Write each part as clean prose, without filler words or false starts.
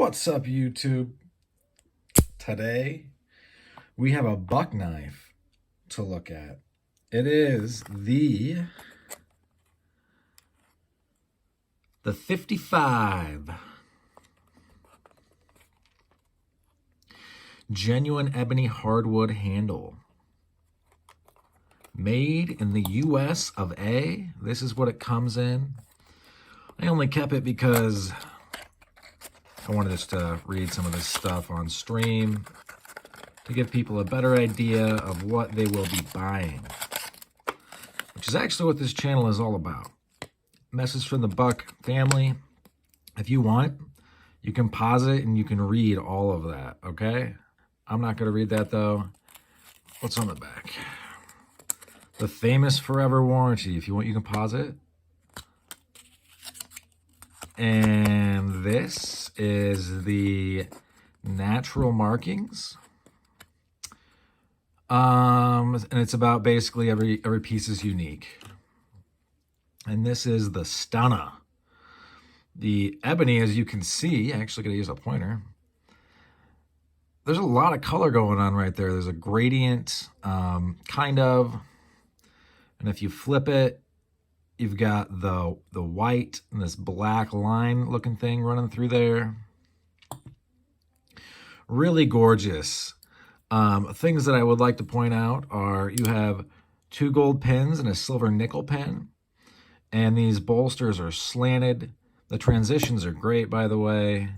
What's up, YouTube? Today, we have a buck knife to look at. It is the 55 genuine ebony hardwood handle. Made in the US of A. This is what it comes in. I only kept it because I wanted us to read some of this stuff on stream to give people a better idea of what they will be buying, which is actually what this channel is all about. Message from the Buck family. If you want, you can pause it and you can read all of that, okay? I'm not going to read that, though. What's on the back? The famous forever warranty. If you want, you can pause it. And this is the natural markings. And it's about basically every piece is unique. And this is the Stunna. The ebony, as you can see, actually going to use a pointer. There's a lot of color going on right there. There's a gradient, kind of. And if you flip it, you've got the white and this black line looking thing running through there. Really gorgeous. Things that I would like to point out are you have 2 gold pins and a silver nickel pin. And these bolsters are slanted. The transitions are great, by the way.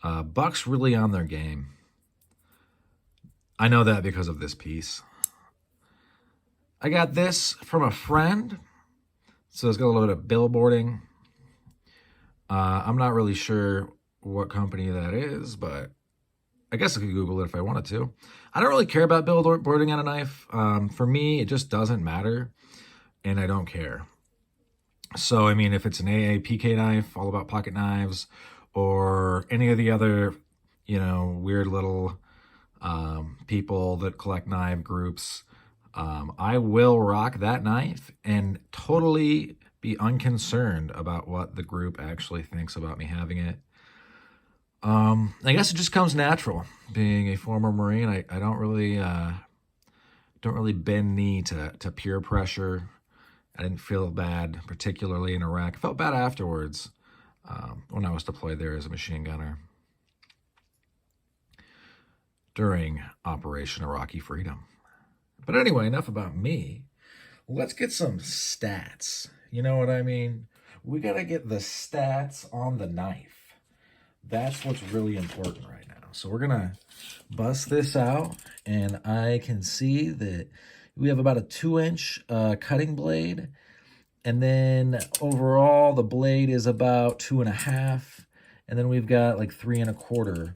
Buck's really on their game. I know that because of this piece. I got this from a friend. So it's got a little bit of billboarding. I'm not really sure what company that is, but I guess I could Google it if I wanted to. I don't really care about billboarding on a knife. For me, it just doesn't matter, and I don't care. So, I mean, if it's an AAPK knife, all about pocket knives, or any of the other, weird little people that collect knife groups, I will rock that knife and totally be unconcerned about what the group actually thinks about me having it. I guess it just comes natural. Being a former Marine, I don't really bend knee to peer pressure. I didn't feel bad, particularly in Iraq. I felt bad afterwards when I was deployed there as a machine gunner during Operation Iraqi Freedom. But anyway, enough about me. Let's get some stats. You know what I mean? We got to get the stats on the knife. That's what's really important right now. So we're going to bust this out, and I can see that we have about a 2-inch cutting blade. And then overall, the blade is about 2.5. And then we've got like 3 1/4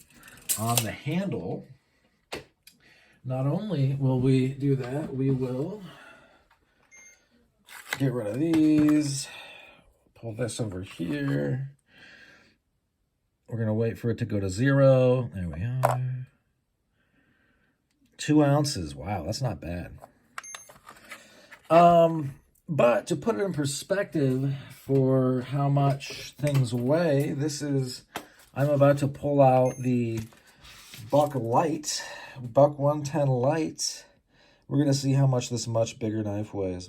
on the handle. Not only will we do that, we will get rid of these, pull this over here. We're going to wait for it to go to 0. There we are. 2 ounces. Wow, that's not bad. But to put it in perspective for how much things weigh, I'm about to pull out the Buck Light. Buck 110 Light. We're going to see how much this much bigger knife weighs.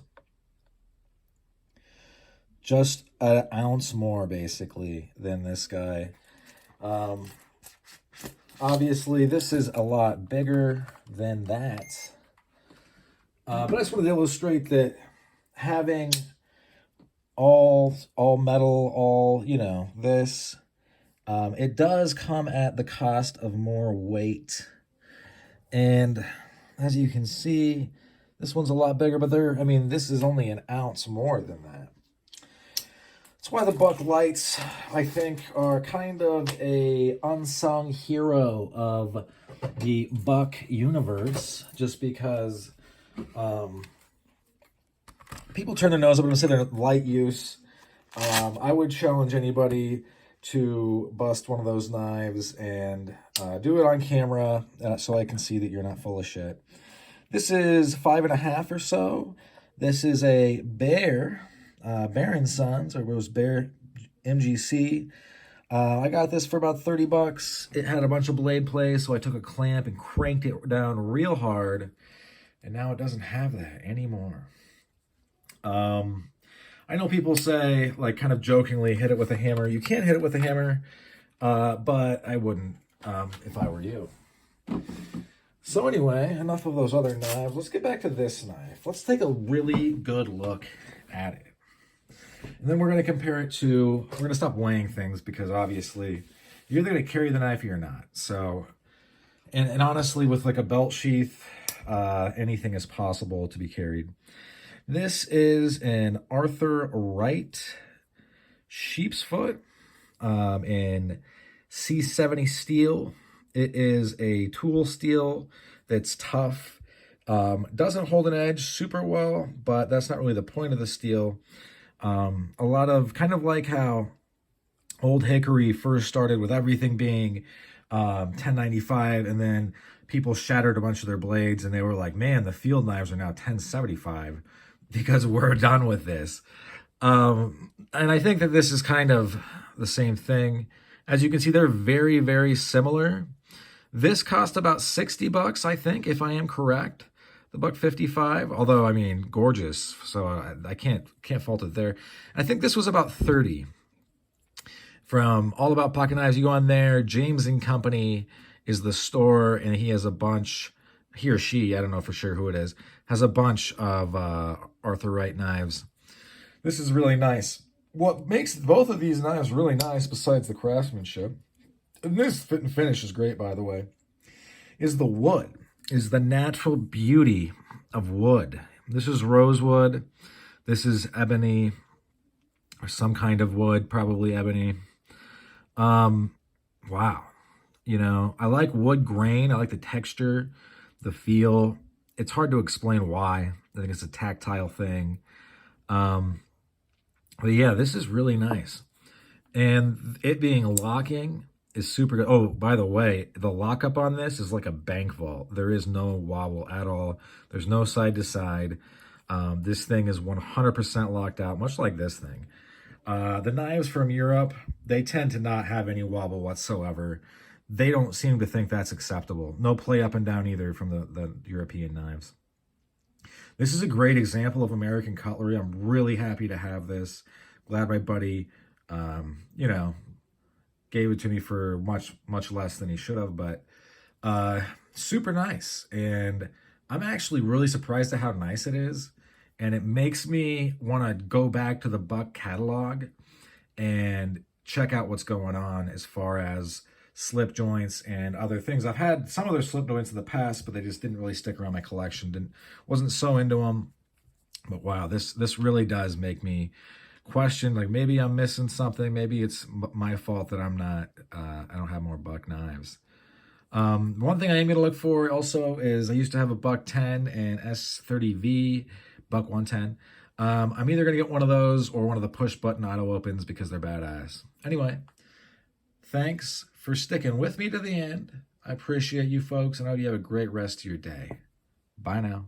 Just an ounce more, basically, than this guy. Obviously, this is a lot bigger than that. But I just wanted to illustrate that having all metal, this, it does come at the cost of more weight. And as you can see, this one's a lot bigger, but this is only an ounce more than that. That's why the Buck Lights, I think, are kind of a unsung hero of the Buck universe, just because people turn their nose up and say they're light use. I would challenge anybody to bust one of those knives and do it on camera so I can see that you're not full of shit. This is 5.5 or so. This is a Bear & Sons, or it was Bear MGC. I got this for about 30 bucks. It had a bunch of blade play, so I took a clamp and cranked it down real hard, and now it doesn't have that anymore. I know people say, like, kind of jokingly, hit it with a hammer. You can't hit it with a hammer, but I wouldn't if I were you. So anyway, enough of those other knives. Let's get back to this knife. Let's take a really good look at it. And then we're going to compare it to, we're going to stop weighing things because obviously you're either going to carry the knife or you're not. So, and honestly, with like a belt sheath, anything is possible to be carried. This is an Arthur Wright sheep's foot in C70 steel. It is a tool steel that's tough. Doesn't hold an edge super well, but that's not really the point of the steel. A lot of, kind of like how Old Hickory first started with everything being 1095, and then people shattered a bunch of their blades and they were like, man, the field knives are now 1075 because we're done with this. And I think that this is kind of the same thing. As you can see, they're very, very similar. This cost about 60 bucks, I think, if I am correct. The $1.55, although, I mean, gorgeous. So I can't fault it there. I think this was about 30. From All About Pocket Knives, you go on there. James and Company is the store, and he has a bunch, he or she, I don't know for sure who it is, has a bunch of Arthur Wright knives. This is really nice. What makes both of these knives really nice, besides the craftsmanship, and this fit and finish is great, by the way, is the wood, is the natural beauty of wood. This is rosewood. This is ebony, or some kind of wood, probably ebony. Wow. You know, I like wood grain. I like the texture, the feel. It's hard to explain why. I think it's a tactile thing. But yeah, this is really nice. And it being locking is super good. Oh, by the way, the lockup on this is like a bank vault. There is no wobble at all. There's no side to side. This thing is 100% locked out, much like this thing. The knives from Europe, they tend to not have any wobble whatsoever. They don't seem to think that's acceptable. No play up and down either from the European knives. This is a great example of American cutlery. I'm really happy to have this. Glad my buddy, you know, gave it to me for much less than he should have, but super nice. And I'm actually really surprised at how nice it is. And it makes me want to go back to the Buck catalog and check out what's going on as far as slip joints and other things. I've had some of their slip joints in the past, but they just didn't really stick around my collection. Wasn't so into them. But wow, this really does make me question, like, maybe I'm missing something. Maybe it's my fault that I'm not, I don't have more Buck knives. One thing I am going to look for also is I used to have a Buck 10 and S30V, Buck 110. I'm either going to get one of those or one of the push button auto opens because they're badass. Anyway, thanks for sticking with me to the end. I appreciate you folks, and I hope you have a great rest of your day. Bye now.